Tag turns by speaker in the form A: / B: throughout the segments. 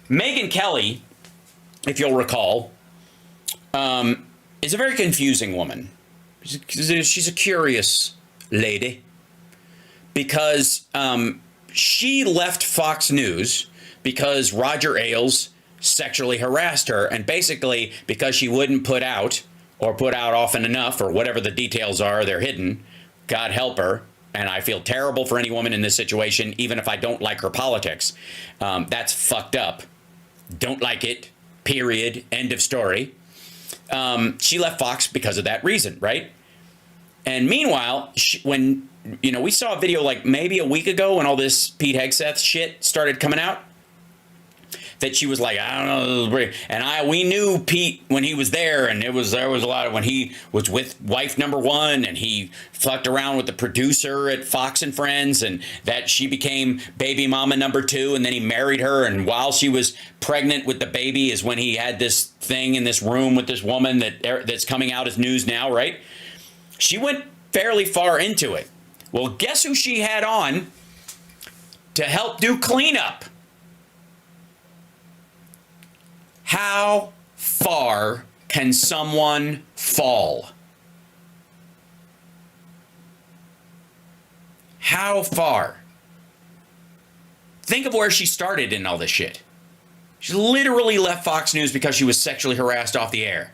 A: Megyn Kelly, if you'll recall, is a very confusing woman. She's a curious lady because she left Fox News because Roger Ailes sexually harassed her, and basically because she wouldn't put out often enough, or whatever the details are, they're hidden. God help her. And I feel terrible for any woman in this situation, even if I don't like her politics. That's fucked up. Don't like it, period, end of story. She left Fox because of that reason, right? And meanwhile, when, we saw a video like maybe a week ago when all this Pete Hegseth shit started coming out, that she was like, I don't know, and we knew Pete when he was there, and there was a lot of when he was with wife number one, and he fucked around with the producer at Fox and Friends, and that she became baby mama number two, and then he married her, and while she was pregnant with the baby is when he had this thing in this room with this woman that's coming out as news now, right? She went fairly far into it. Well, guess who she had on to help do cleanup? How far can someone fall? How far? Think of where she started in all this shit. She literally left Fox News because she was sexually harassed off the air.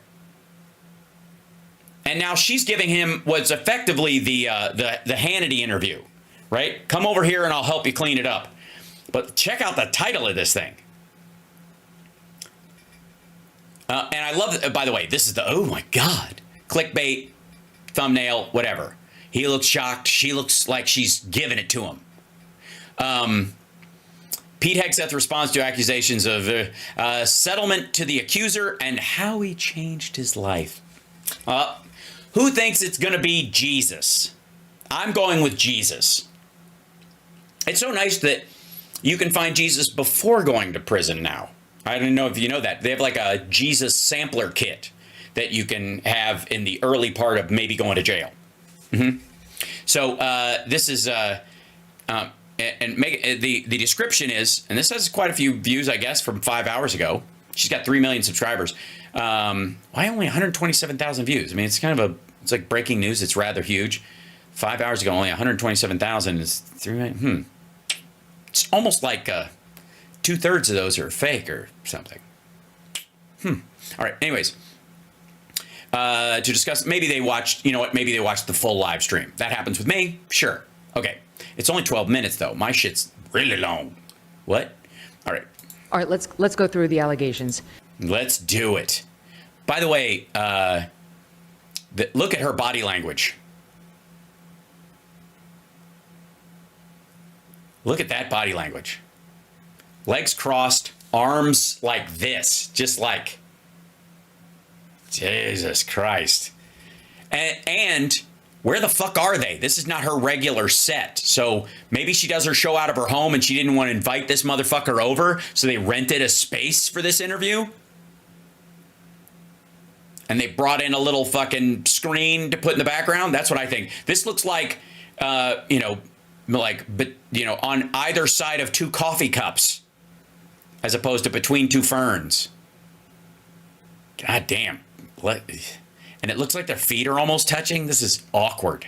A: And now she's giving him what's effectively the Hannity interview, right? Come over here and I'll help you clean it up. But check out the title of this thing. And I love it. By the way, this is oh my God, clickbait, thumbnail, whatever. He looks shocked. She looks like she's giving it to him. Pete Hegseth responds to accusations of settlement to the accuser and how he changed his life. Who thinks it's going to be Jesus? I'm going with Jesus. It's so nice that you can find Jesus before going to prison now. I don't know if you know that. They have like a Jesus sampler kit that you can have in the early part of maybe going to jail. So this is, and the description is, and this has quite a few views, I guess, from 5 hours ago. She's got 3 million subscribers. Why only 127,000 views? I mean, it's kind of it's like breaking news. It's rather huge. 5 hours ago, only 127,000 is 3 million. It's almost like 2/3 of those are fake or something. All right. Anyways, to discuss, maybe they watched, maybe they watched the full live stream. That happens with me. Sure. Okay. It's only 12 minutes though. My shit's really long. What? All right.
B: All right. Let's go through the allegations.
A: Let's do it. By the way, look at her body language. Look at that body language. Legs crossed, arms like this, just like, Jesus Christ. And where the fuck are they? This is not her regular set. So maybe she does her show out of her home and she didn't want to invite this motherfucker over, so they rented a space for this interview. And they brought in a little fucking screen to put in the background. That's what I think. This looks like, on either side of two coffee cups, as opposed to between two ferns. God damn. And it looks like their feet are almost touching. This is awkward.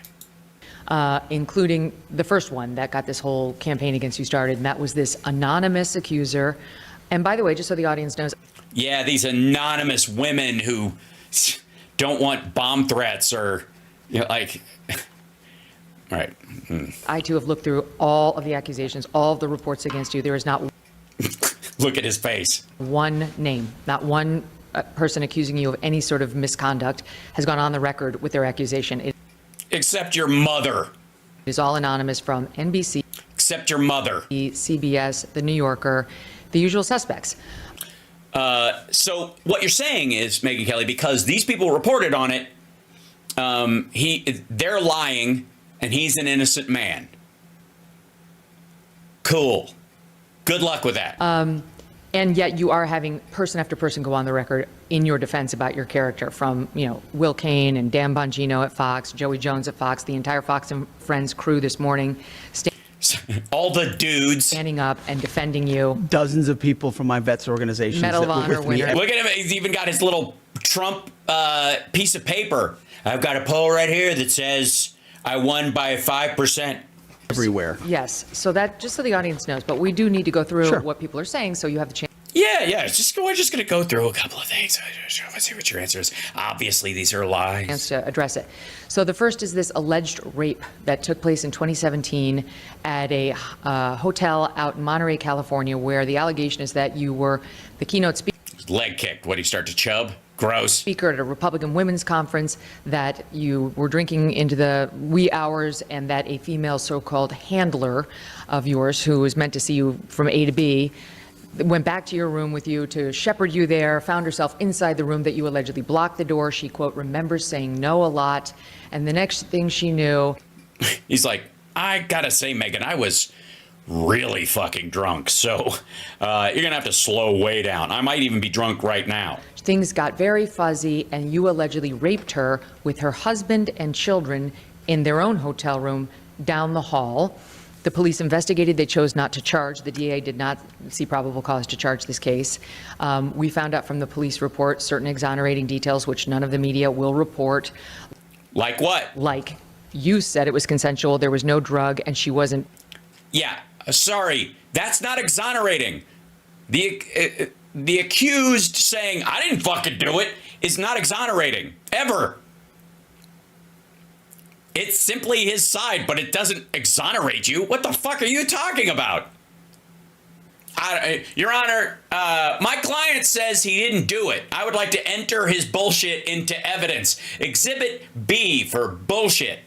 B: Including the first one that got this whole campaign against you started, and that was this anonymous accuser. And by the way, just so the audience knows.
A: Yeah, these anonymous women who don't want bomb threats or, like... All right.
B: I, too, have looked through all of the accusations, all of the reports against you. There is not...
A: Look at his face.
B: One name, not one person accusing you of any sort of misconduct has gone on the record with their accusation.
A: Except your mother.
B: It is all anonymous from NBC.
A: Except your mother.
B: CBS, The New Yorker, the usual suspects.
A: So what you're saying is, Megyn Kelly, because these people reported on it, they're lying and he's an innocent man. Cool. Good luck with that.
B: And yet you are having person after person go on the record in your defense about your character, from, Will Cain and Dan Bongino at Fox, Joey Jones at Fox, the entire Fox and Friends crew this morning.
A: all the dudes.
B: Standing up and defending you.
C: Dozens of people from my vets organization.
B: Medal of Honor winner.
A: Look at him. He's even got his little Trump piece of paper. I've got a poll right here that says I won by 5%.
C: Everywhere.
B: Yes. So that, just so the audience knows, but we do need to go through what people are saying, so you have the chance.
A: Yeah. We're just going to go through a couple of things. Let's see what your answer is. Obviously, these are lies.
B: To address it. So the first is this alleged rape that took place in 2017 at a hotel out in Monterey, California, where the allegation is that you were the keynote speaker.
A: Leg kicked. What, do you start to chub? Gross.
B: Speaker at a Republican women's conference, that you were drinking into the wee hours, and that a female so-called handler of yours, who was meant to see you from A to B, went back to your room with you to shepherd you there, found herself inside the room, that you allegedly blocked the door. She, quote, remembers saying no a lot. And the next thing she knew.
A: He's like, I gotta say, Megan, I was really fucking drunk. So you're gonna have to slow way down. I might even be drunk right now.
B: Things got very fuzzy, and you allegedly raped her with her husband and children in their own hotel room down the hall. The police investigated. They chose not to charge. The DA did not see probable cause to charge this case. We found out from the police report certain exonerating details, which none of the media will report.
A: Like what?
B: Like you said it was consensual, there was no drug, and she wasn't.
A: Yeah, sorry. That's not exonerating. The accused saying, I didn't fucking do it, is not exonerating. Ever. It's simply his side, but it doesn't exonerate you. What the fuck are you talking about? Your Honor, my client says he didn't do it. I would like to enter his bullshit into evidence. Exhibit B for bullshit.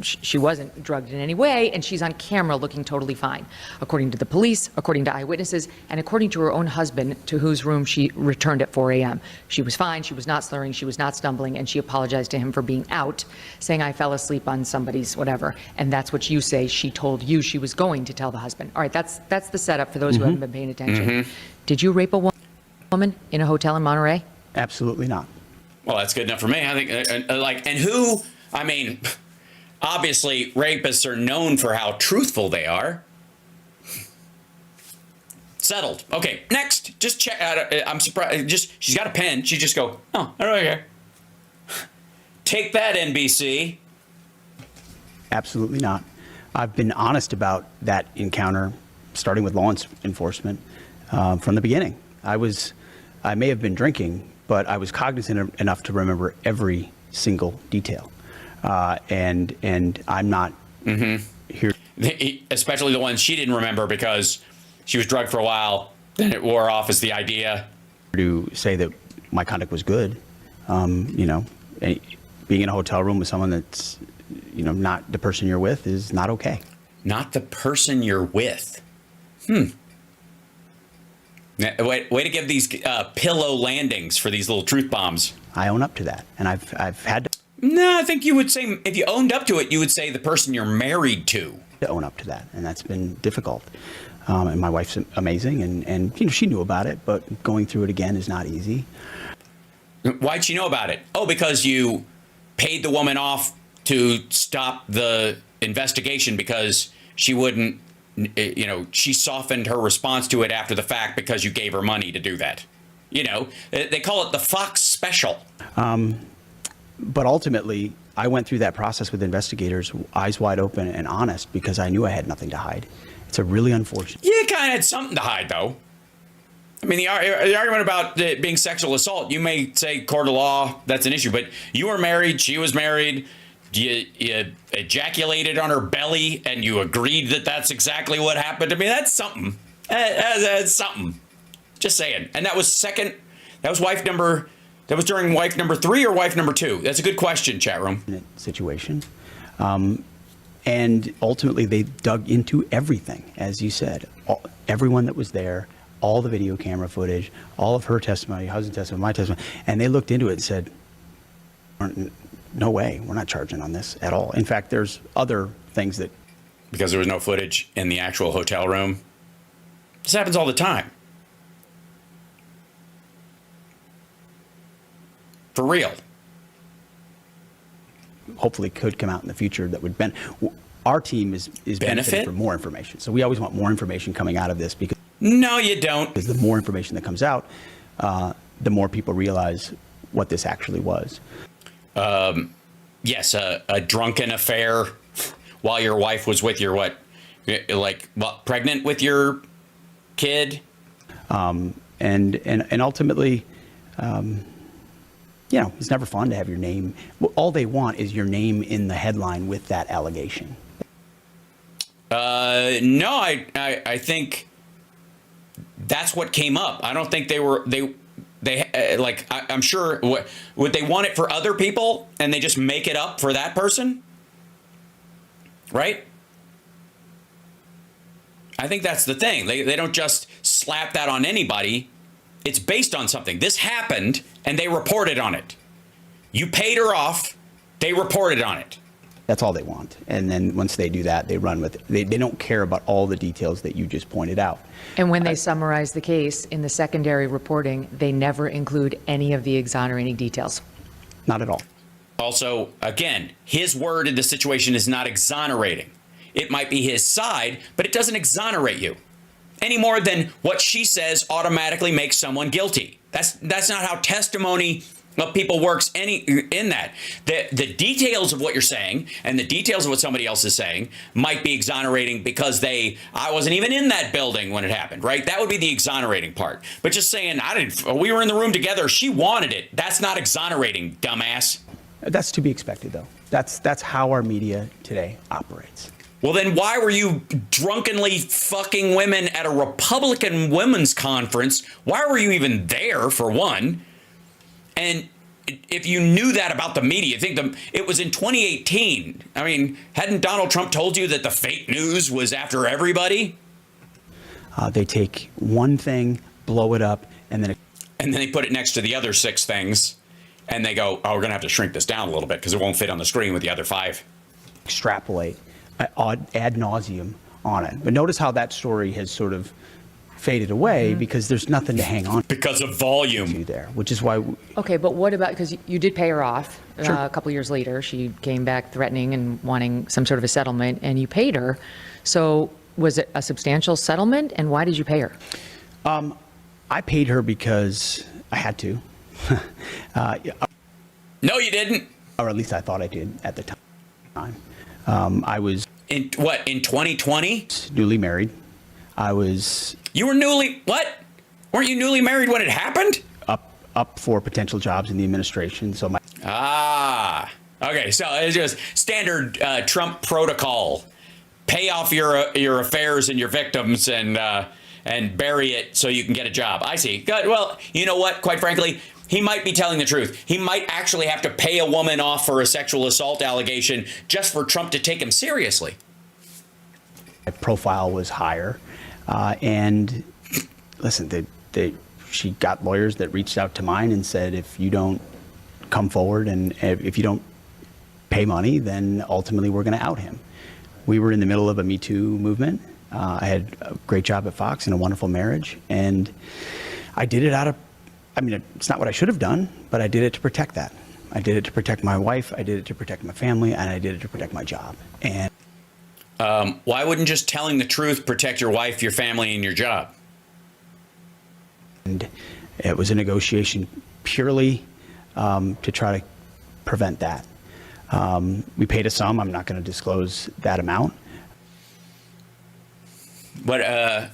B: She wasn't drugged in any way, and she's on camera looking totally fine, according to the police, according to eyewitnesses, and according to her own husband, to whose room she returned at 4 a.m. She was fine, she was not slurring, she was not stumbling, and she apologized to him for being out, saying, I fell asleep on somebody's whatever. And that's what you say she told you she was going to tell the husband. All right, that's the setup for those who haven't been paying attention. Did you rape a woman in a hotel in Monterey?
C: Absolutely not.
A: Well, that's good enough for me. I think, and who, I mean, obviously, rapists are known for how truthful they are. Settled. Okay, next. Just check out. I'm surprised. She's got a pen. She just go, oh, I don't care. Take that, NBC.
C: Absolutely not. I've been honest about that encounter, starting with law enforcement, from the beginning. I may have been drinking, but I was cognizant enough to remember every single detail. And I'm not here.
A: Especially the ones she didn't remember because she was drugged for a while, then it wore off as the idea.
C: To say that my conduct was good, being in a hotel room with someone that's, not the person you're with is not okay.
A: Not the person you're with. Way to give these pillow landings for these little truth bombs.
C: I own up to that, and I've had to.
A: No, I think you would say, if you owned up to it, you would say the person you're married to.
C: To own up to that, and that's been difficult. And my wife's amazing, and she knew about it, but going through it again is not easy.
A: Why'd she know about it? Oh, because you paid the woman off to stop the investigation because she wouldn't, she softened her response to it after the fact because you gave her money to do that. They call it the Fox special.
C: But ultimately, I went through that process with investigators, eyes wide open and honest, because I knew I had nothing to hide. It's a really unfortunate.
A: You kind of had something to hide, though. I mean, the argument about it being sexual assault, you may say court of law, that's an issue, but you were married, she was married, you ejaculated on her belly, and you agreed that that's exactly what happened. I mean, that's something. That's something. Just saying. And that was that was during wife number 3 or wife number 2? That's a good question, chat room.
C: Situation. And ultimately, they dug into everything, as you said. Everyone that was there, all the video camera footage, all of her testimony, husband's testimony, my testimony, and they looked into it and said, no way, we're not charging on this at all. In fact, there's other things that...
A: Because there was no footage in the actual hotel room. This happens all the time. For real.
C: Hopefully could come out in the future that would our team is benefiting from more information. So we always want more information coming out of this, because
A: No, you don't.
C: the more information that comes out, the more people realize what this actually was.
A: Yes, a drunken affair while your wife was with your pregnant with your kid.
C: And ultimately, it's never fun to have your name. All they want is your name in the headline with that allegation.
A: No, I think that's what came up. I don't think I'm sure would they want it for other people and they just make it up for that person? Right? I think that's the thing. They don't just slap that on anybody. It's based on something. This happened and they reported on it. You paid her off. They reported on it.
C: That's all they want. And then once they do that, they run with it. They don't care about all the details that you just pointed out.
B: And when they summarize the case in the secondary reporting, they never include any of the exonerating details.
C: Not at all.
A: Also, again, his word in the situation is not exonerating. It might be his side, but it doesn't exonerate you any more than what she says automatically makes someone guilty. That's not how testimony of people works in that. The details of what you're saying and the details of what somebody else is saying might be exonerating because I wasn't even in that building when it happened, right? That would be the exonerating part. But just saying, we were in the room together, she wanted it. That's not exonerating, dumbass.
C: That's to be expected, though. That's how our media today operates.
A: Well, then why were you drunkenly fucking women at a Republican women's conference? Why were you even there, for one? And if you knew that about the media, it was in 2018. I mean, hadn't Donald Trump told you that the fake news was after everybody?
C: They take one thing, blow it up, and then
A: they put it next to the other 6 things. And they go, we're going to have to shrink this down a little bit because it won't fit on the screen with the other 5.
C: Extrapolate ad nauseum on it. But notice how that story has sort of faded away because there's nothing to hang on
A: because of volume
C: to there, which is why.
B: Okay, but what about, because you did pay her off
C: Sure.
B: a couple years later. She came back threatening and wanting some sort of a settlement, and you paid her. So was it a substantial settlement, and why did you pay her?
C: I paid her because I had to.
A: No, you didn't.
C: Or at least I thought I did at the time. I was
A: in 2020?
C: Newly married.
A: You were what? Weren't you newly married when it happened?
C: Up for potential jobs in the administration. So
A: okay. So it's just standard Trump protocol. Pay off your affairs and your victims and bury it so you can get a job. I see. Good. Well, you know what? Quite frankly, he might be telling the truth. He might actually have to pay a woman off for a sexual assault allegation just for Trump to take him seriously.
C: My profile was higher. And listen, she got lawyers that reached out to mine and said, if you don't come forward and if you don't pay money, then ultimately we're going to out him. We were in the middle of a Me Too movement. I had a great job at Fox and a wonderful marriage. And I did it it's not what I should have done, but I did it to protect that. I did it to protect my wife. I did it to protect my family, and I did it to protect my job. And
A: why wouldn't just telling the truth protect your wife, your family, and your job?
C: And it was a negotiation purely to try to prevent that. We paid a sum. I'm not going to disclose that amount.
A: But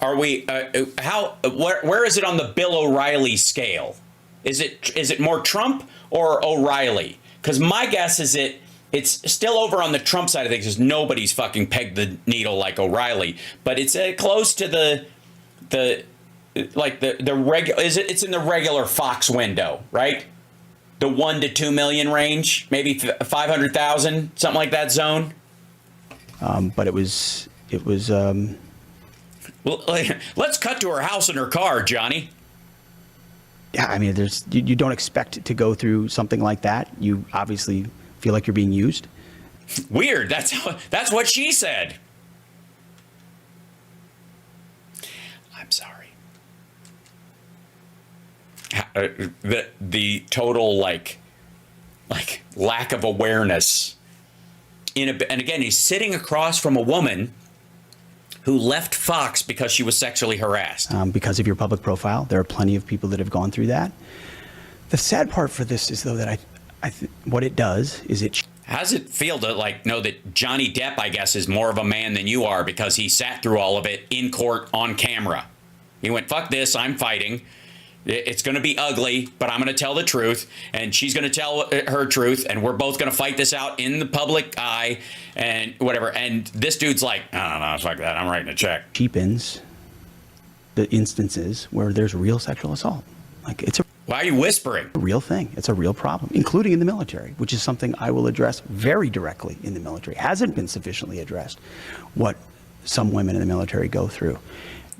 A: are we? Where is it on the Bill O'Reilly scale? Is it more Trump or O'Reilly? Because my guess is it's still over on the Trump side of things, because nobody's fucking pegged the needle like O'Reilly. But it's close to the regular. It's in the regular Fox window, right? The 1 to 2 million range, maybe 500,000, something like that zone.
C: But it was.
A: Well, let's cut to her house and her car, Johnny.
C: Yeah, I mean, you don't expect to go through something like that. You obviously feel like you're being used.
A: Weird. That's what she said. I'm sorry. The total like lack of awareness and again, he's sitting across from a woman who left Fox because she was sexually harassed.
C: Because of your public profile. There are plenty of people that have gone through that. The sad part for this is, though, that what it does is it...
A: How does it feel to know that Johnny Depp, I guess, is more of a man than you are because he sat through all of it in court on camera? He went, fuck this, I'm fighting. It's going to be ugly, but I'm going to tell the truth, and she's going to tell her truth, and we're both going to fight this out in the public eye and whatever. And this dude's like, I don't know, fuck that, I'm writing a check.
C: Cheapens the instances where there's real sexual assault.
A: Why are you whispering?
C: A real thing. It's a real problem, including in the military, which is something I will address very directly in the military. Hasn't been sufficiently addressed what some women in the military go through.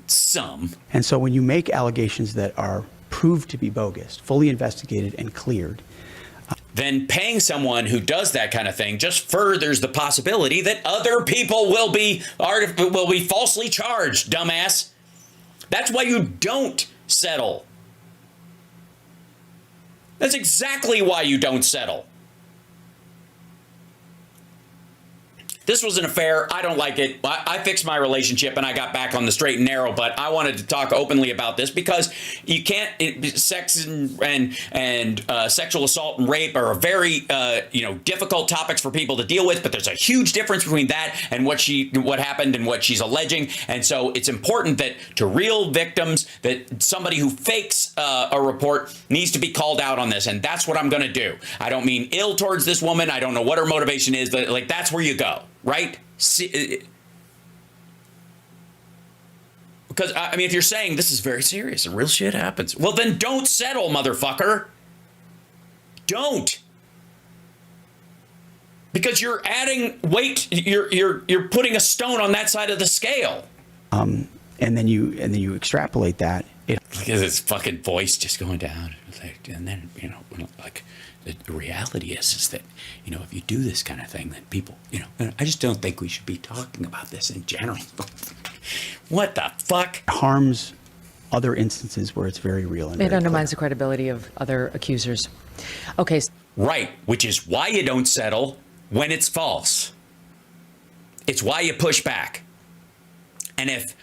A: Some.
C: And so when you make allegations that are proved to be bogus, fully investigated and cleared,
A: then paying someone who does that kind of thing just furthers the possibility that other people will be falsely charged, dumbass. That's why you don't settle. That's exactly why you don't settle. This was an affair. I don't like it. I fixed my relationship and I got back on the straight and narrow, but I wanted to talk openly about this because you can't, sex and sexual assault and rape are very, difficult topics for people to deal with, but there's a huge difference between that and what happened and what she's alleging. And so it's important that to real victims, that somebody who fakes a report needs to be called out on this. And that's what I'm going to do. I don't mean ill towards this woman. I don't know what her motivation is. That's where you go. Right? Because, if you're saying this is very serious and real shit happens, well, then don't settle, motherfucker. Don't. Because you're adding weight. You're putting a stone on that side of the scale.
C: And then you extrapolate that.
A: Look at this fucking voice just going down. And then, the reality is that, if you do this kind of thing, then people, I just don't think we should be talking about this in general. What the fuck?
C: It harms other instances where it's very real. And
B: it undermines the credibility of other accusers. Okay.
A: Right, which is why you don't settle when it's false. It's why you push back. And if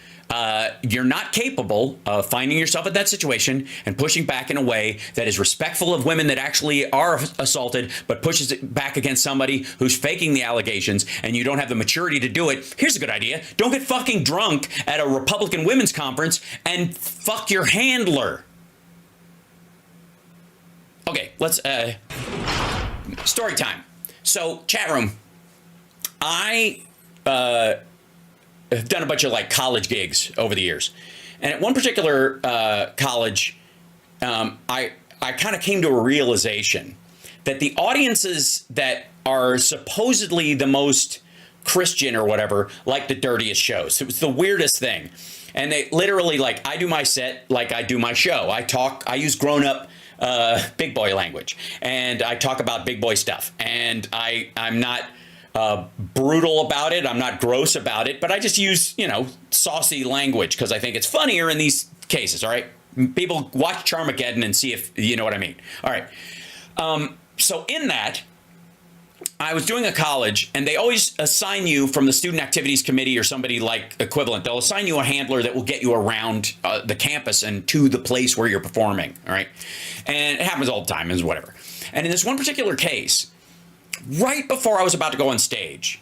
A: you're not capable of finding yourself in that situation and pushing back in a way that is respectful of women that actually are assaulted, but pushes it back against somebody who's faking the allegations, and you don't have the maturity to do it, here's a good idea. Don't get fucking drunk at a Republican women's conference and fuck your handler. Okay, let's, story time. So, chat room. I have done a bunch of college gigs over the years, and at one particular college, I kind of came to a realization that the audiences that are supposedly the most Christian or whatever like the dirtiest shows. It was the weirdest thing, and they literally I do my set like I do my show. I use grown-up big boy language, and I talk about big boy stuff, and I'm not brutal about it. I'm not gross about it, but I just use, saucy language because I think it's funnier in these cases. All right. People watch Charmageddon and see if you know what I mean. All right. So in that, I was doing a college, and they always assign you from the student activities committee or somebody equivalent. They'll assign you a handler that will get you around the campus and to the place where you're performing. All right. And it happens all the time, is whatever. And in this one particular case, right before I was about to go on stage,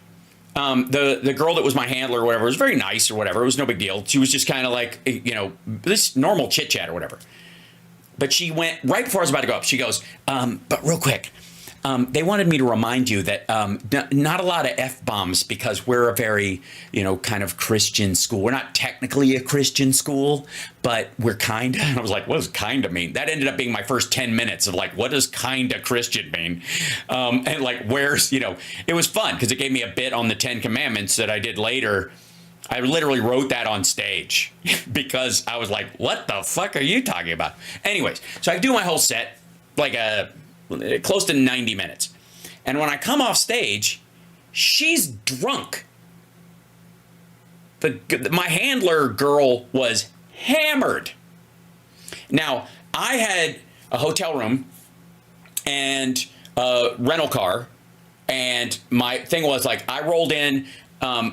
A: the girl that was my handler or whatever was very nice or whatever. It was no big deal. She was just kind of this normal chit chat or whatever. But she went right before I was about to go up. She goes, but real quick, they wanted me to remind you that not a lot of F-bombs because we're a very, kind of Christian school. We're not technically a Christian school, but we're kind of. And I was like, what does kind of mean? That ended up being my first 10 minutes of what does kind of Christian mean? And where's, it was fun because it gave me a bit on the 10 Commandments that I did later. I literally wrote that on stage because I was like, what the fuck are you talking about? Anyways, so I do my whole set, close to 90 minutes. And when I come off stage, she's drunk. My handler girl was hammered. Now, I had a hotel room and a rental car And my thing was like, I rolled in,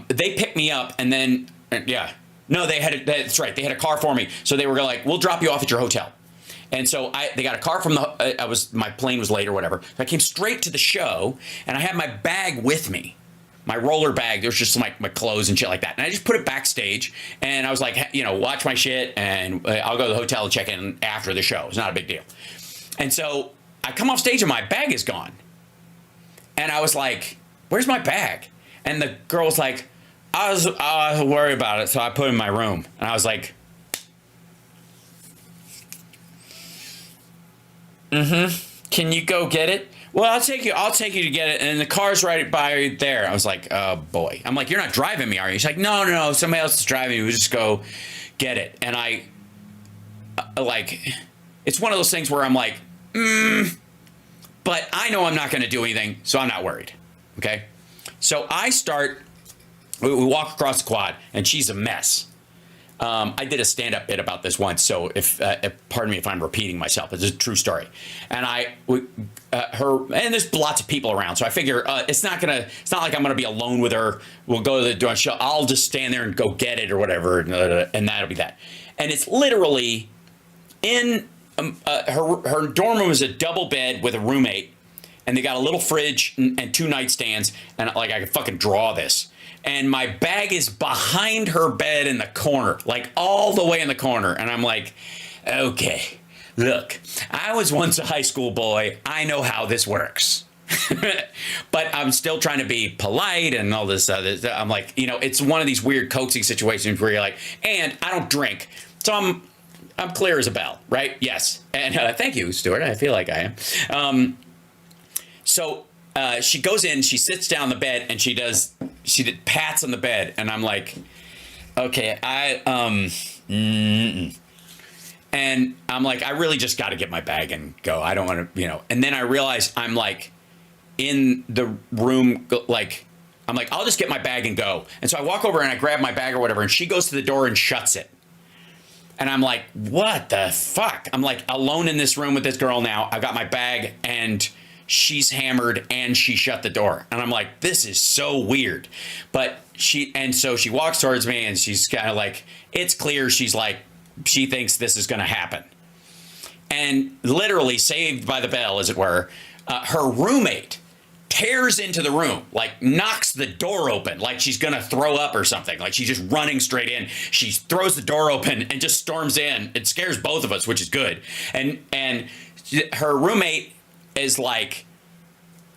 A: they picked me up, and then, yeah. No, that's right. They had a car for me. So they were like, we'll drop you off at your hotel. And so they got a car from my plane was late or whatever. So I came straight to the show, and I had my bag with me. My roller bag. There was just my clothes and shit like that. And I just put it backstage, and I was like, watch my shit, and I'll go to the hotel and check in after the show. It's not a big deal. And so I come off stage, and my bag is gone. And I was like, where's my bag? And the girl was like, I was worried about it, so I put it in my room. And I was like, can you go get it? Well, I'll take you to get it. And the car's right by there. I was like, oh boy. I'm like, you're not driving me, are you? She's like, no, somebody else is driving me. We'll just go get it. And I, it's one of those things where I'm like, but I know I'm not going to do anything, so I'm not worried. Okay. So we walk across the quad, and she's a mess. I did a stand-up bit about this once, so pardon me if I'm repeating myself. It's a true story. And and there's lots of people around, so I figure it's not like I'm gonna be alone with her. We'll go to the door. I'll just stand there and go get it or whatever, and that'll be that. And it's literally in her dorm room is a double bed with a roommate, and they got a little fridge and 2 nightstands, and I could fucking draw this. And my bag is behind her bed in the corner, like all the way in the corner. And I'm like, okay, look, I was once a high school boy. I know how this works. But I'm still trying to be polite and all this other. I'm like, it's one of these weird coaxing situations where you're like, and I don't drink. So I'm clear as a bell, right? Yes. And thank you, Stuart. I feel like I am. So she goes in, she sits down on the bed, and she did pats on the bed, and I'm like, okay, and I'm like, I really just got to get my bag and go. I don't want to, and then I realize I'm like in the room, like, I'm like, I'll just get my bag and go. And so I walk over and I grab my bag or whatever, and she goes to the door and shuts it. And I'm like, what the fuck? I'm like alone in this room with this girl now. I've got my bag, and she's hammered, and she shut the door. And I'm like, this is so weird. But so she walks towards me, and she's kind of like, it's clear she's like, she thinks this is going to happen. And literally saved by the bell, as it were, her roommate tears into the room, like knocks the door open, like she's going to throw up or something. Like she's just running straight in. She throws the door open and just storms in. It scares both of us, which is good. And her roommate is like,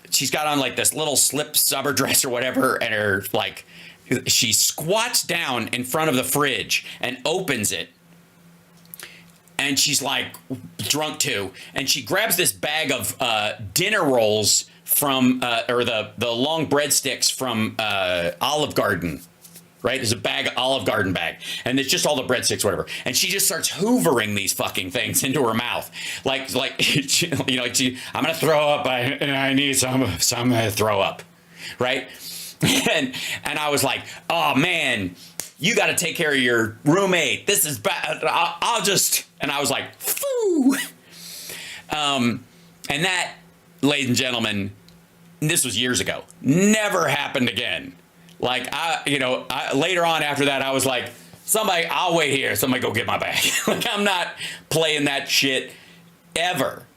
A: she's got on like this little slip summer dress or whatever, and her like, she squats down in front of the fridge and opens it, and she's like drunk too, and she grabs this bag of dinner rolls from or the long breadsticks from Olive Garden. Right? There's a bag, Olive Garden bag, and it's just all the breadsticks, whatever. And she just starts hoovering these fucking things into her mouth. I'm going to throw up. I need some to throw up. Right? And I was like, oh man, you got to take care of your roommate. This is bad. And I was like, foo. And that, ladies and gentlemen, this was years ago, never happened again. Like, later on after that, I was like, I'll wait here. Somebody go get my bag. Like, I'm not playing that shit ever.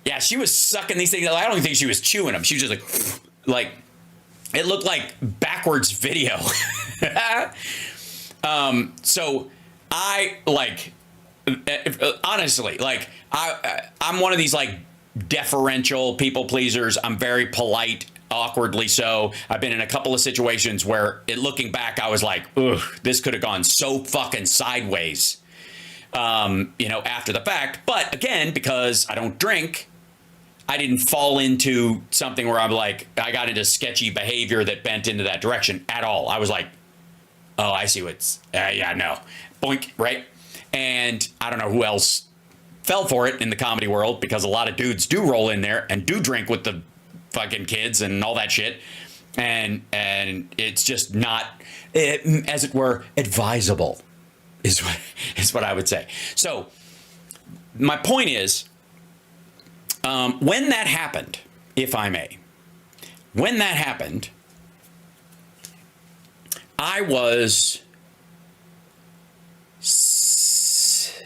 A: Yeah, she was sucking these things. I don't even think she was chewing them. She was just like, it looked like backwards video. So I honestly, like, I'm one of these like deferential people pleasers. I'm very polite. Awkwardly so. I've been in a couple of situations where, looking back, I was like, ugh, this could have gone so fucking sideways, after the fact. But again, because I don't drink, I didn't fall into something where I'm like, I got into sketchy behavior that bent into that direction at all. I was like, oh, I see what's, yeah, no, boink, right? And I don't know who else fell for it in the comedy world, because a lot of dudes do roll in there and do drink with the fucking kids and all that shit, and it's just not, as it were, advisable, is what I would say. So my point is, when that happened, if I may, when that happened, I was 6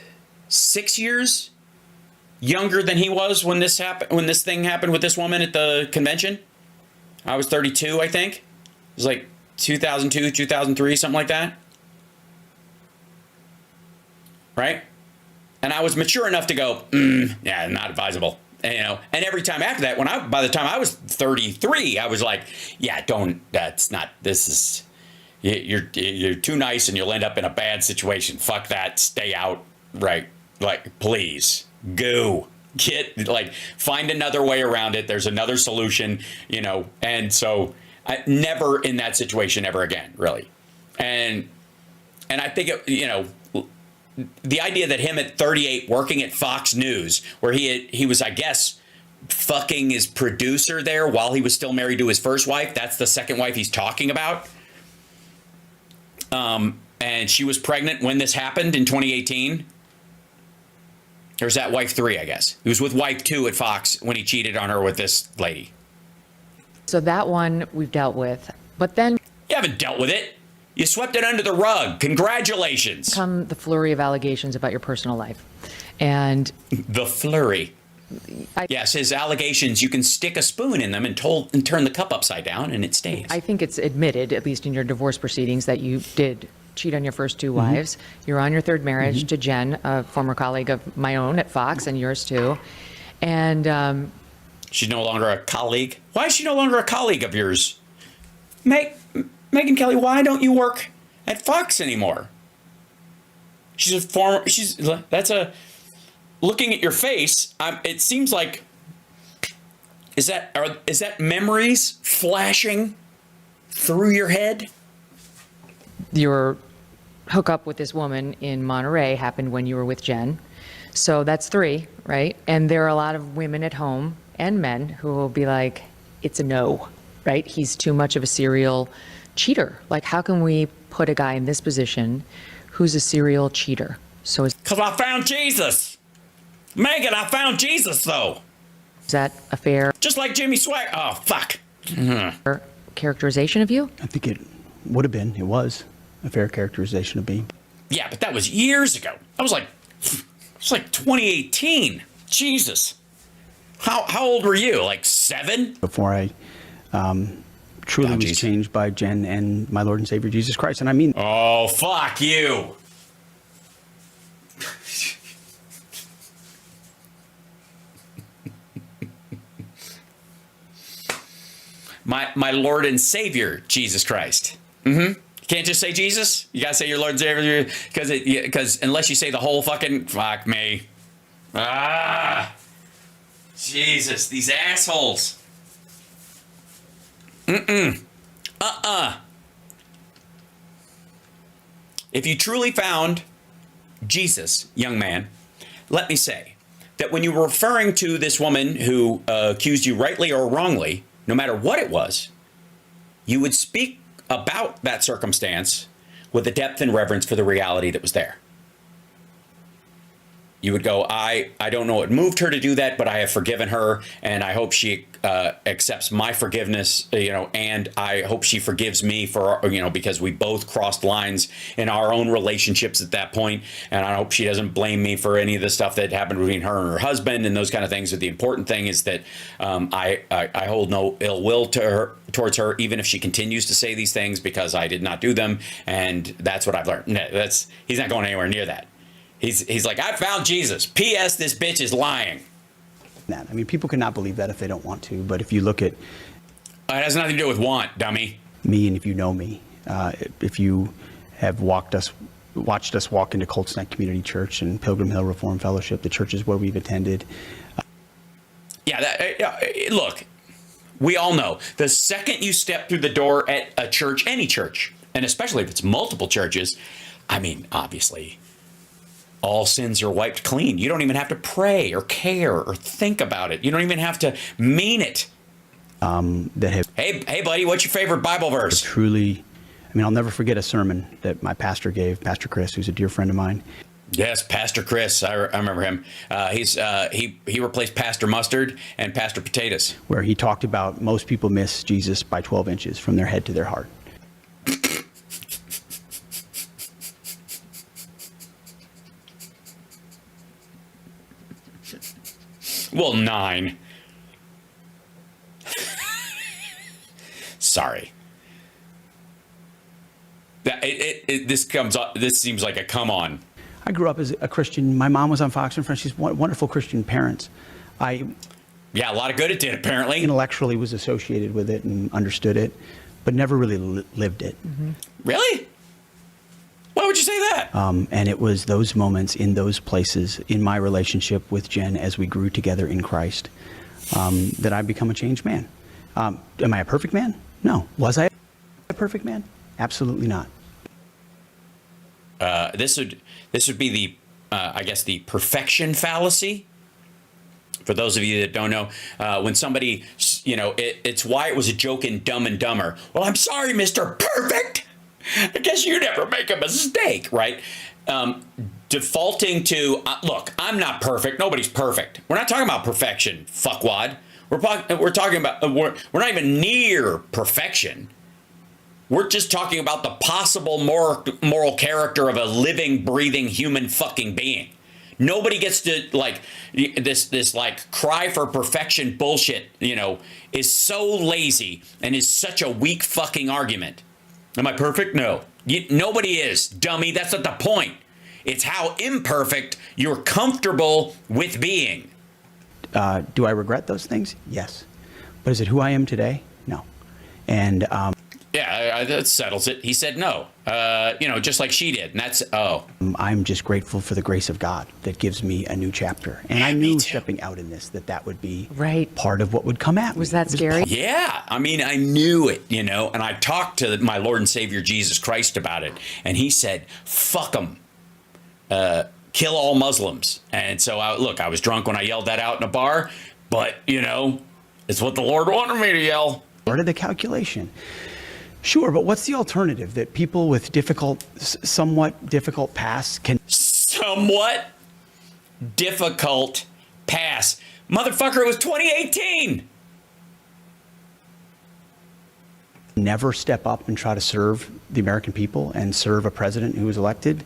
A: years younger than he was when this happened, when this thing happened with this woman at the convention. I was 32, I think. It was like 2002, 2003, something like that. Right? And I was mature enough to go, yeah, not advisable. And, you know, and every time after that, by the time I was 33, I was like, yeah, that's not, this is, you're too nice and you'll end up in a bad situation. Fuck that. Stay out. Right. Like, please go find another way around it. There's another solution, you know? And so I never in that situation ever again, really. And I think, you know, the idea that him at 38 working at Fox News, where he was, I guess, fucking his producer there while he was still married to his first wife. That's the second wife he's talking about. And she was pregnant when this happened in 2018. Or is that wife 3, I guess? He was with wife 2 at Fox when he cheated on her with this lady.
B: So that one we've dealt with. But then
A: you haven't dealt with it. You swept it under the rug. Congratulations.
B: Come the flurry of allegations about your personal life. And
A: the flurry. Yes, his allegations, you can stick a spoon in them and turn the cup upside down and it stays.
B: I think it's admitted, at least in your divorce proceedings, that you did cheat on your first 2 wives. You're on your 3rd marriage to Jen, a former colleague of my own at Fox, and yours too. And
A: she's no longer a colleague. Why is she no longer a colleague of yours? Megyn Kelly, why don't you work at Fox anymore? Looking at your face, it seems like, is that memories flashing through your head?
B: your hookup with this woman in Monterey happened when you were with Jen. So that's 3, right? And there are a lot of women at home and men who will be like, it's a no, right? He's too much of a serial cheater. Like, how can we put a guy in this position who's a serial cheater? So
A: because I found Jesus. Megan, I found Jesus, though.
B: Is that a fair...
A: Just like Jimmy Swag. Oh, fuck.
B: Characterization of you?
C: I think it would have been, it was a fair characterization of me.
A: Yeah, but that was years ago. That was like 2018. Jesus. How old were you? Like 7?
C: Before I truly was changed by Jen and my Lord and Savior Jesus Christ. And I mean...
A: Oh, fuck you. My Lord and Savior, Jesus Christ. Mm-hmm. You can't just say Jesus. You gotta say your Lord and Savior, because unless you say the whole fucking fuck me. Jesus, these assholes. If you truly found Jesus, young man, let me say that when you were referring to this woman who accused you rightly or wrongly, no matter what it was, you would speak about that circumstance with a depth and reverence for the reality that was there. You would go, I don't know what moved her to do that, but I have forgiven her, and I hope she accepts my forgiveness, and I hope she forgives me for, because we both crossed lines in our own relationships at that point, and I hope she doesn't blame me for any of the stuff that happened between her and her husband and those kind of things. But the important thing is that I hold no ill will towards her, even if she continues to say these things, because I did not do them, and that's what I've learned. He's not going anywhere near that. He's like, I found Jesus. P.S. This bitch is lying.
C: I mean, people cannot believe that if they don't want to. But if you look at...
A: It has nothing to do with want, dummy.
C: Me, and if you know me, if you have watched us walk into Colts Neck Community Church and Pilgrim Hill Reformed Fellowship, the churches where we've attended.
A: Look, we all know the second you step through the door at a church, any church, and especially if it's multiple churches, I mean, obviously... all sins are wiped clean. You don't even have to pray or care or think about it. You don't even have to mean it. Hey, buddy, what's your favorite Bible verse?
C: Truly, I mean, I'll never forget a sermon that my pastor gave, Pastor Chris, who's a dear friend of mine.
A: Yes, Pastor Chris. I remember him. He replaced Pastor Mustard and Pastor Potatoes.
C: Where he talked about most people miss Jesus by 12 inches from their head to their heart.
A: Well, 9. Sorry. This seems like a come on.
C: I grew up as a Christian. My mom was on Fox and Friends. She's wonderful Christian parents.
A: Yeah, a lot of good it did, apparently.
C: Intellectually was associated with it and understood it, but never really lived it.
B: Mm-hmm.
A: Really? Why would you say that?
C: And it was those moments in those places in my relationship with Jen as we grew together in Christ that I've become a changed man. Am I a perfect man? No. Was I a perfect man? Absolutely not.
A: This would be the I guess the perfection fallacy. For those of you that don't know, when somebody, it's why it was a joke in Dumb and Dumber. Well, I'm sorry, Mr. Perfect. I guess you never make a mistake, right? Defaulting to, look, I'm not perfect. Nobody's perfect. We're not talking about perfection, fuckwad. We're talking about, we're not even near perfection. We're just talking about the possible moral character of a living, breathing human fucking being. Nobody gets to this cry for perfection bullshit, is so lazy and is such a weak fucking argument. Am I perfect? No. Nobody is, dummy. That's not the point. It's how imperfect you're comfortable with being.
C: Do I regret those things? Yes. But is it who I am today? No. And
A: yeah, that settles it. He said no, just like she did. And that's,
C: I'm just grateful for the grace of God that gives me a new chapter. And I knew stepping out in this, that would be part of what would come at me.
B: Was that scary?
A: Yeah. I mean, I knew it, and I talked to my Lord and Savior Jesus Christ about it. And he said, fuck them. Kill all Muslims. And so, I was drunk when I yelled that out in a bar. But, it's what the Lord wanted me to yell.
C: Part of the calculation. Sure, but what's the alternative that people with somewhat difficult pasts can...
A: Somewhat difficult pass. Motherfucker, it was 2018.
C: Never step up and try to serve the American people and serve a president who was elected?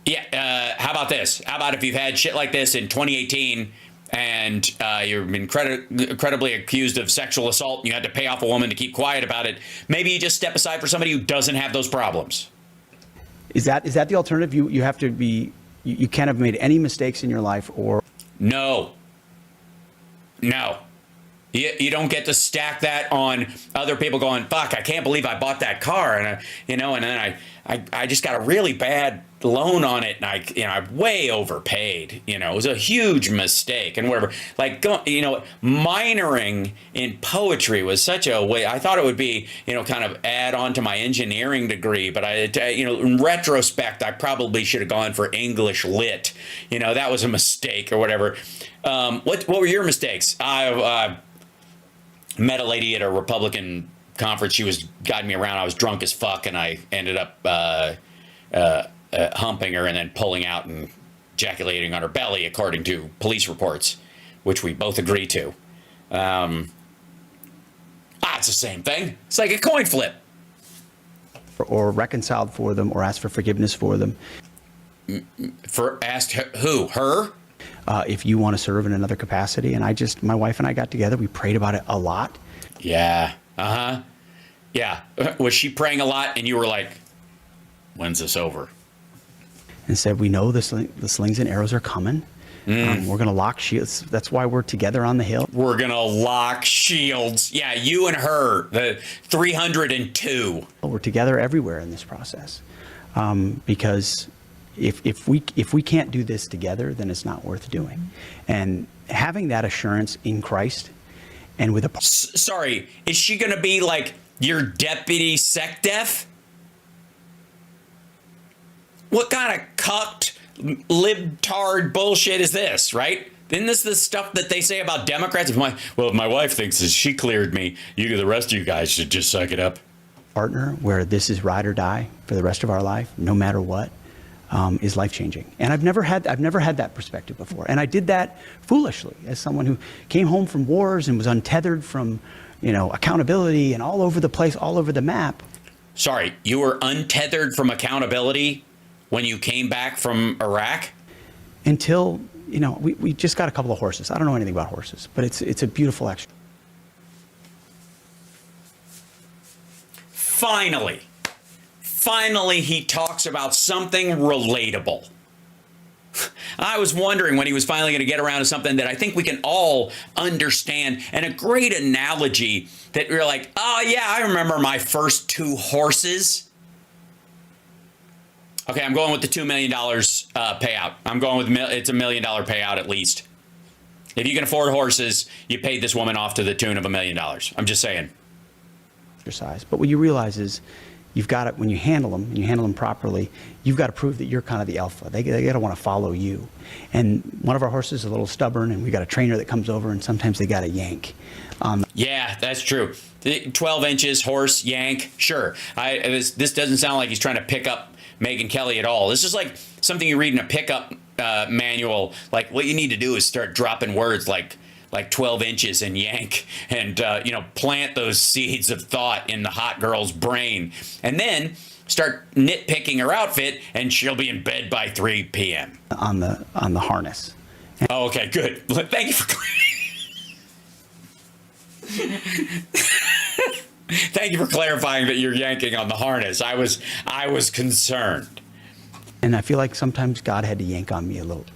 A: Yeah, how about this? How about if you've had shit like this in 2018 and you've been credibly accused of sexual assault and you had to pay off a woman to keep quiet about it, maybe you just step aside for somebody who doesn't have those problems.
C: Is that the alternative? You have to be, you can't have made any mistakes in your life or... No. You don't get to stack that on other people going, fuck, I can't believe I bought that car. And, and then I just got a really bad loan on it. And I way overpaid, it was a huge mistake and whatever. Minoring in poetry was such a way. I thought it would be, kind of add on to my engineering degree. But in retrospect, I probably should have gone for English lit. That was a mistake or whatever. What were your mistakes? I met a lady at a Republican conference. She was guiding me around. I was drunk as fuck, and I ended up humping her and then pulling out and ejaculating on her belly, according to police reports, which we both agree to. It's the same thing. It's like a coin flip. Or reconciled for them, or asked for forgiveness for them.
A: Asked who? Her?
C: If you want to serve in another capacity. And my wife and I got together. We prayed about it a lot.
A: Yeah. Yeah. Was she praying a lot and you were like, when's this over?
C: And said, we know the slings and arrows are coming. We're going to lock shields. That's why we're together on the Hill.
A: We're going to lock shields. Yeah, you and her, the 302.
C: We're together everywhere in this process. Because if we can't do this together, then it's not worth doing. And having that assurance in Christ and with a...
A: Sorry, is she going to be like your deputy SecDef? What kind of cucked libtard bullshit is this, right? Isn't this the stuff that they say about Democrats? If my wife thinks that she cleared me, the rest of you guys should just suck it up.
C: Partner where this is ride or die for the rest of our life, no matter what. is life-changing. And I've never had that perspective before. And I did that foolishly as someone who came home from wars and was untethered from, accountability and all over the place, all over the map.
A: Sorry, you were untethered from accountability when you came back from Iraq?
C: Until, we just got a couple of horses. I don't know anything about horses, but it's a beautiful exercise.
A: Finally, he talks about something relatable. I was wondering when he was finally going to get around to something that I think we can all understand, and a great analogy that you're like, oh yeah, I remember my first 2 horses. Okay, I'm going with the $2 million payout. I'm going with it's $1 million payout at least. If you can afford horses, you paid this woman off to the tune of $1 million. I'm just saying.
C: But what you realize is you've got it when you handle them, and you handle them properly, you've got to prove that you're kind of the alpha. They got to want to follow you. And one of our horses is a little stubborn, and we got a trainer that comes over, and sometimes they got to yank.
A: Yeah, that's true. 12 inches, horse, yank, sure. This doesn't sound like he's trying to pick up Megyn Kelly at all. This is like something you read in a pickup manual. Like, what you need to do is start dropping words like 12 inches and yank, and plant those seeds of thought in the hot girl's brain, and then start nitpicking her outfit, and she'll be in bed by 3 p.m.
C: on the harness.
A: Oh, okay, good. Thank you for thank you for clarifying that you're yanking on the harness. I was concerned.
C: And I feel like sometimes God had to yank on me a little.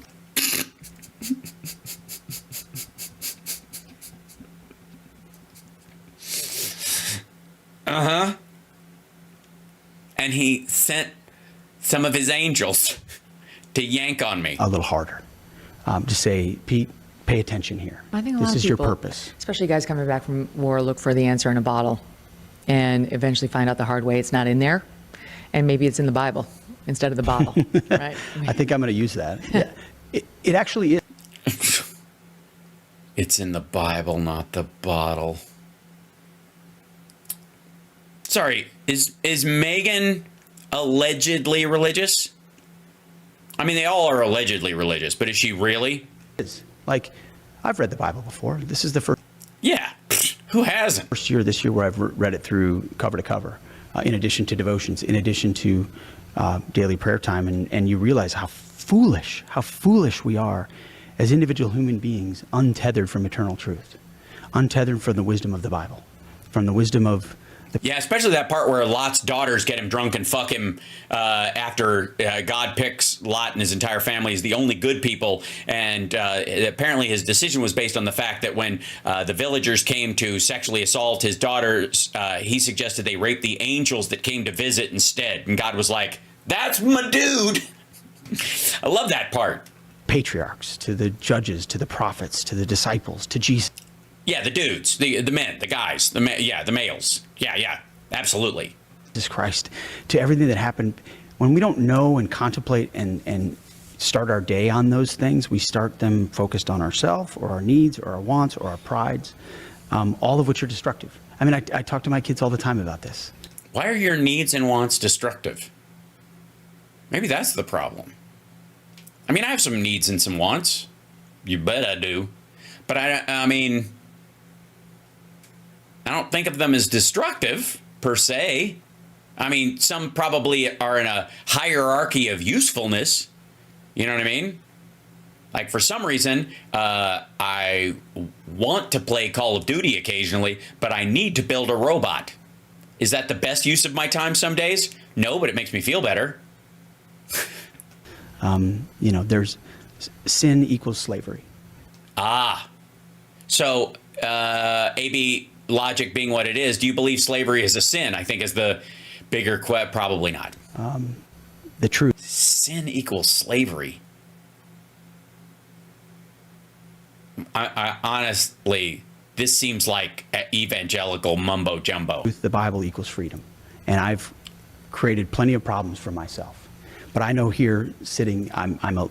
A: And he sent some of his angels to yank on me.
C: A little harder. To say, Pete, pay attention here.
B: I think a
C: this
B: lot of
C: is
B: people,
C: your purpose.
B: especially guys coming back from war, look for the answer in a bottle and eventually find out the hard way it's not in there. And maybe it's in the Bible instead of the bottle, right?
C: I think I'm going to use that. Yeah. It actually is.
A: It's in the Bible, not the bottle. Sorry, is Megyn allegedly religious? I mean, they all are allegedly religious, but is she really?
C: Like, I've read the Bible before. This is the first.
A: Yeah, who hasn't?
C: This year where I've read it through cover to cover, in addition to devotions, in addition to daily prayer time, and you realize how foolish we are as individual human beings, untethered from eternal truth, untethered from the wisdom of the Bible, from the wisdom of
A: yeah, especially that part where Lot's daughters get him drunk and fuck him after God picks Lot and his entire family as the only good people. And apparently his decision was based on the fact that when the villagers came to sexually assault his daughters, he suggested they rape the angels that came to visit instead. And God was like, that's my dude. I love that part.
C: Patriarchs, to the judges, to the prophets, to the disciples, to Jesus.
A: Yeah, the dudes, the men, the guys, the males. Yeah, absolutely.
C: Jesus Christ, to everything that happened. When we don't know and contemplate and start our day on those things, we start them focused on ourselves or our needs or our wants or our prides, all of which are destructive. I mean, I talk to my kids all the time about this.
A: Why are your needs and wants destructive? Maybe that's the problem. I mean, I have some needs and some wants. You bet I do. But I mean, I don't think of them as destructive, per se. I mean, some probably are in a hierarchy of usefulness. You know what I mean? Like, for some reason, I want to play Call of Duty occasionally, but I need to build a robot. Is that the best use of my time some days? No, but it makes me feel better.
C: There's sin equals slavery.
A: So, AB logic being what it is, do you believe slavery is a sin? I think is the bigger question. Probably not.
C: The truth.
A: Sin equals slavery. I honestly, this seems like evangelical mumbo jumbo.
C: The Bible equals freedom. And I've created plenty of problems for myself. But I know here sitting, I'm a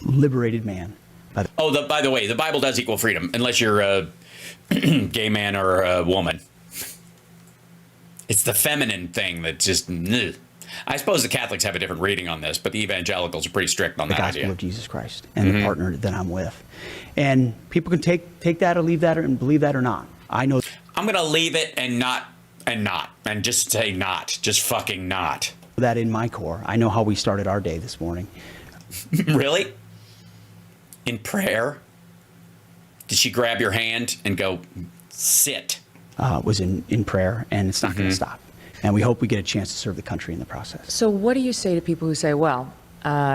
C: liberated man.
A: By the way, the Bible does equal freedom, unless you're a gay man or a woman. It's the feminine thing that just, I suppose the Catholics have a different reading on this, but the evangelicals are pretty strict on
C: the
A: that
C: gospel
A: idea.
C: of Jesus Christ and the partner that I'm with. And people can take that or leave that and believe that or not. I know
A: I'm going to leave it and just say not. Just fucking not.
C: that in my core. I know how we started our day this morning.
A: Really? In prayer? Did she grab your hand and go, sit?
C: Was in prayer, and it's not going to stop. And we hope we get a chance to serve the country in the process.
B: So what do you say to people who say, well,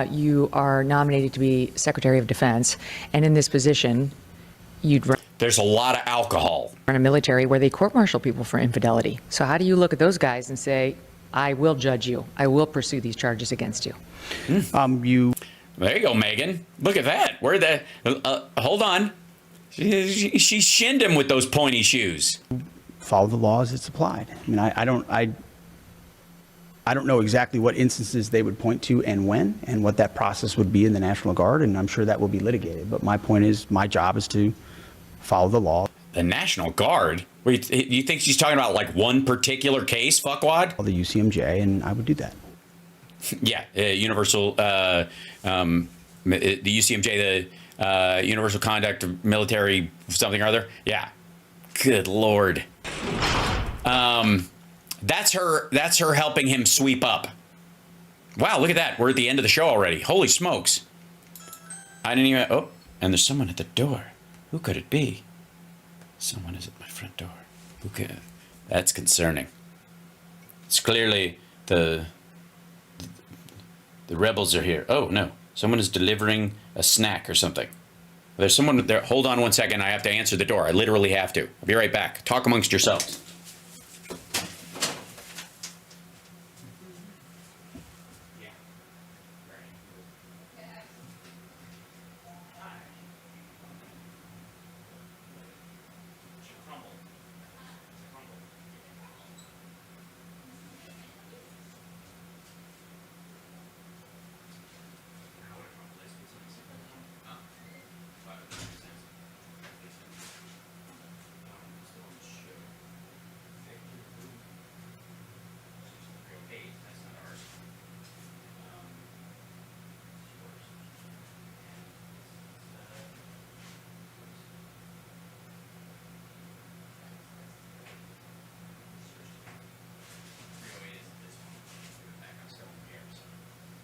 B: you are nominated to be Secretary of Defense, and in this position, you'd run
A: There's a lot of alcohol.
B: a military where they court-martial people for infidelity. So how do you look at those guys and say, I will judge you. I will pursue these charges against you?
A: There you go, Megan. Look at that. Hold on. She shinned him with those pointy shoes.
C: Follow the law as it's applied. I mean, I don't know exactly what instances they would point to and when, and what that process would be in the National Guard, and I'm sure that will be litigated. But my point is, my job is to follow the law.
A: The National Guard? Wait, you think she's talking about like one particular case, fuckwad?
C: The UCMJ, and I would do that.
A: Yeah, Universal, the UCMJ, the Universal Conduct of Military something or other. Yeah. Good Lord. That's her helping him sweep up. Wow, look at that. We're at the end of the show already. Holy smokes. I didn't even, oh, and there's someone at the door. Who could it be? Someone is at my front door. Who could, that's concerning. It's clearly the rebels are here. Oh, no. Someone is delivering a snack or something. There's someone there. Hold on one second. I have to answer the door. I literally have to. I'll be right back. Talk amongst yourselves.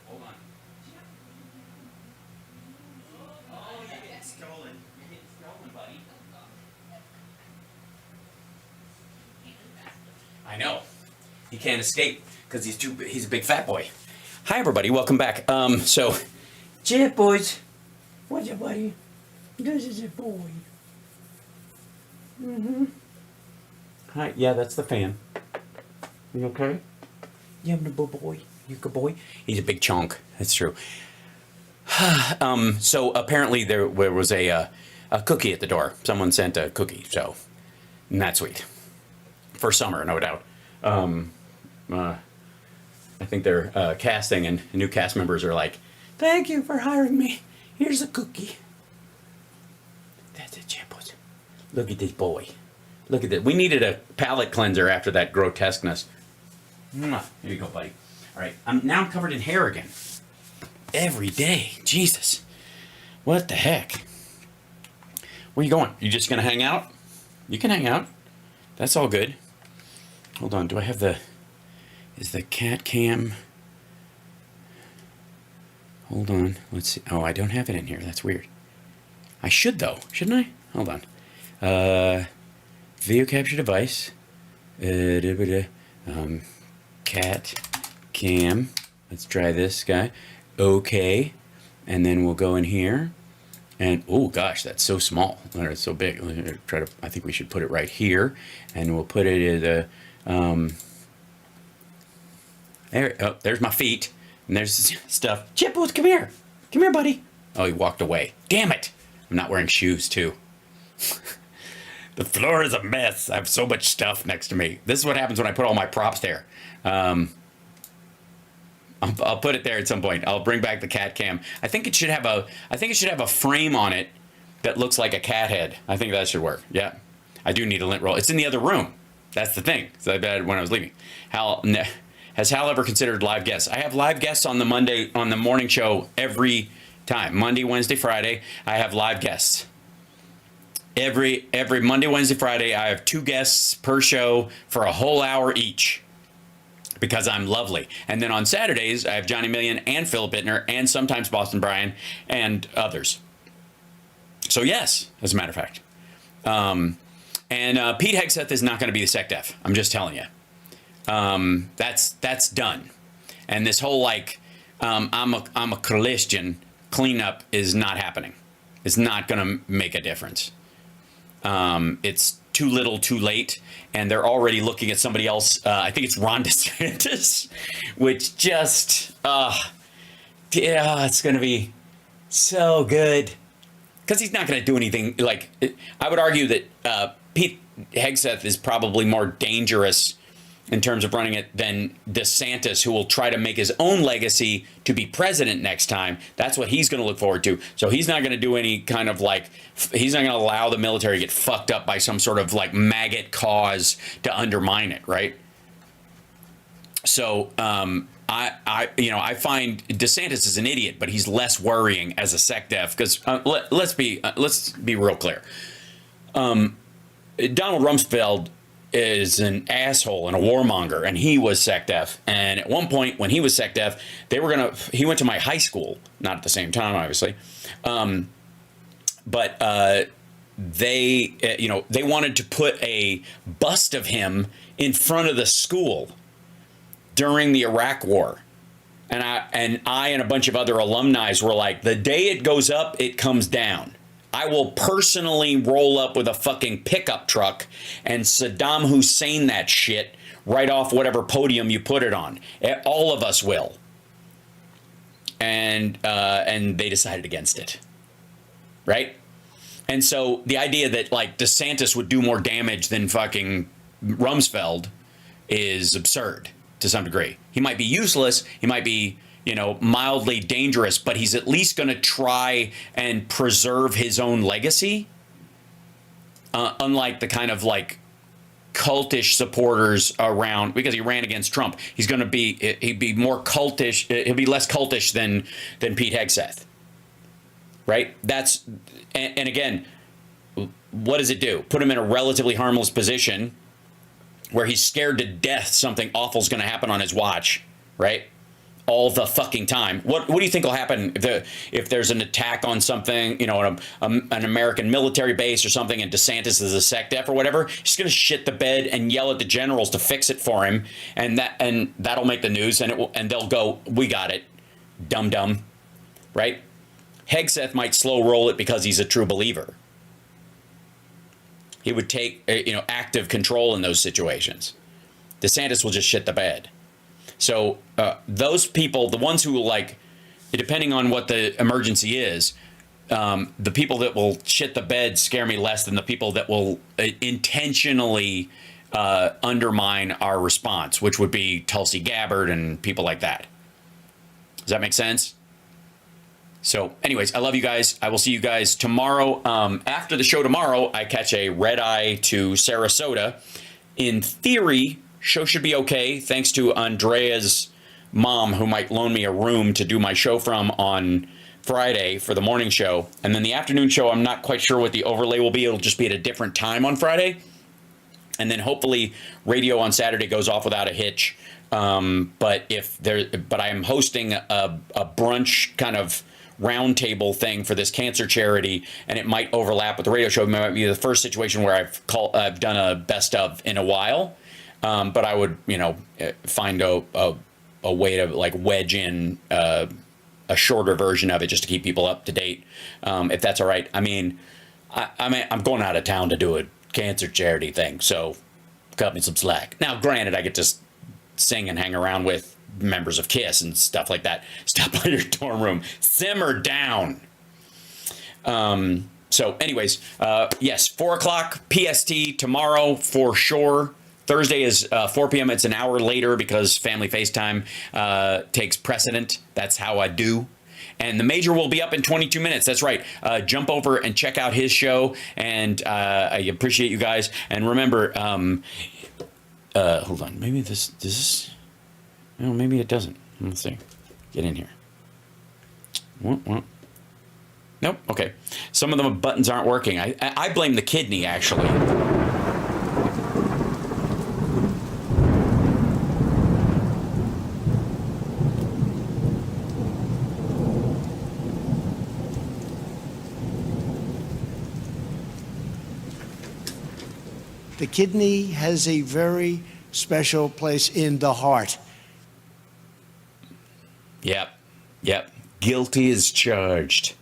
A: Hold on. Oh, you're getting stolen. You're getting stolen, buddy. I know. He can't escape because he's a big fat boy. Hi, everybody. Welcome back. Yeah, boys. What's up, buddy? This is a boy. Hi. Yeah, that's the fan. You okay? You having a good boy? You good boy? He's a big chunk. That's true. So apparently there was a cookie at the door. Someone sent a cookie, so and that's sweet. For summer, no doubt. I think they're casting, and new cast members are like, "Thank you for hiring me. Here's a cookie." That's it, Champos. Look at this boy. Look at that. We needed a palate cleanser after that grotesqueness. Here you go, buddy. All right, I'm covered in hair again. Every day, Jesus. What the heck? Where you going? You just gonna hang out? You can hang out. That's all good. Hold on, do I have is the cat cam? Hold on, let's see. Oh, I don't have it in here. That's weird. I should though, shouldn't I? Hold on. Video capture device. Cat cam. Let's try this guy. Okay. And then we'll go in here. And oh gosh, that's so small. It's so big. I think we should put it right here. And we'll put it at there's my feet. And there's stuff. Chipwood, come here. Come here, buddy. Oh, he walked away. Damn it. I'm not wearing shoes too. The floor is a mess. I have so much stuff next to me. This is what happens when I put all my props there. I'll put it there at some point. I'll bring back the cat cam. I think it should have a frame on it that looks like a cat head. I think that should work. Yeah. I do need a lint roll. It's in the other room. That's the thing. So I bet when I was leaving. Has Hal ever considered live guests? I have live guests on the morning show every time. Monday, Wednesday, Friday, I have live guests. Every Monday, Wednesday, Friday, I have 2 guests per show for a whole hour each because I'm lovely. And then on Saturdays, I have Johnny Million and Philip Bittner and sometimes Boston Brian and others. So yes, as a matter of fact. And Pete Hegseth is not going to be the SecDef. I'm just telling you. That's done. And this whole I'm a Christian cleanup is not happening. It's not going to make a difference. It's too little, too late, and they're already looking at somebody else. I think it's Ron DeSantis, which just it's going to be so good because he's not going to do anything. I would argue that Pete Hegseth is probably more dangerous in terms of running it than DeSantis, who will try to make his own legacy to be president next time. That's what he's going to look forward to. So he's not going to do any kind of he's not going to allow the military to get fucked up by some sort of maggot cause to undermine it, right? So I find DeSantis is an idiot, but he's less worrying as a SecDef because let's be real clear. Donald Rumsfeld is an asshole and a warmonger, and he was SecDef. And at one point when he was SecDef, he went to my high school, not at the same time, obviously. But they wanted to put a bust of him in front of the school during the Iraq War. And I and a bunch of other alumni were like, the day it goes up, it comes down. I will personally roll up with a fucking pickup truck and Saddam Hussein that shit right off whatever podium you put it on. All of us will. And they decided against it. Right? And so the idea that DeSantis would do more damage than fucking Rumsfeld is absurd to some degree. He might be useless. He might be mildly dangerous, but he's at least going to try and preserve his own legacy. Unlike the kind of cultish supporters around, because he ran against Trump, he'd be more cultish. He'll be less cultish than Pete Hegseth. Right? And again, what does it do? Put him in a relatively harmless position where he's scared to death something awful is going to happen on his watch, right? All the fucking time. What do you think will happen if there's an attack on something, an American military base or something, and DeSantis is a SecDef or whatever? He's going to shit the bed and yell at the generals to fix it for him, and that'll make the news, and they'll go, "We got it, dum, right?" Hegseth might slow roll it because he's a true believer. He would take active control in those situations. DeSantis will just shit the bed. So those people, the ones who will depending on what the emergency is, the people that will shit the bed scare me less than the people that will intentionally undermine our response, which would be Tulsi Gabbard and people like that. Does that make sense? So anyways, I love you guys. I will see you guys tomorrow. After the show tomorrow, I catch a red eye to Sarasota. In theory, show should be okay, thanks to Andrea's mom, who might loan me a room to do my show from on Friday for the morning show. And then the afternoon show, I'm not quite sure what the overlay will be. It'll just be at a different time on Friday. And then hopefully radio on Saturday goes off without a hitch. But I am hosting a brunch kind of roundtable thing for this cancer charity, and it might overlap with the radio show. It might be the first situation where I've done a best of in a while. But I would, find a way to wedge in a shorter version of it just to keep people up to date, if that's all right. I'm going out of town to do a cancer charity thing, so cut me some slack. Now, granted, I get to sing and hang around with members of KISS and stuff like that. Stop by your dorm room. Simmer down. So anyways, yes, 4:00 PST tomorrow for sure. Thursday is 4 p.m. It's an hour later because family FaceTime takes precedent. That's how I do. And the major will be up in 22 minutes. That's right. Jump over and check out his show. And I appreciate you guys. And remember, hold on. Maybe this Well, maybe it doesn't. Let's see. Get in here. Nope. Okay. Some of the buttons aren't working. I blame the kidney, actually.
D: The kidney has a very special place in the heart.
A: Yep. Guilty as charged.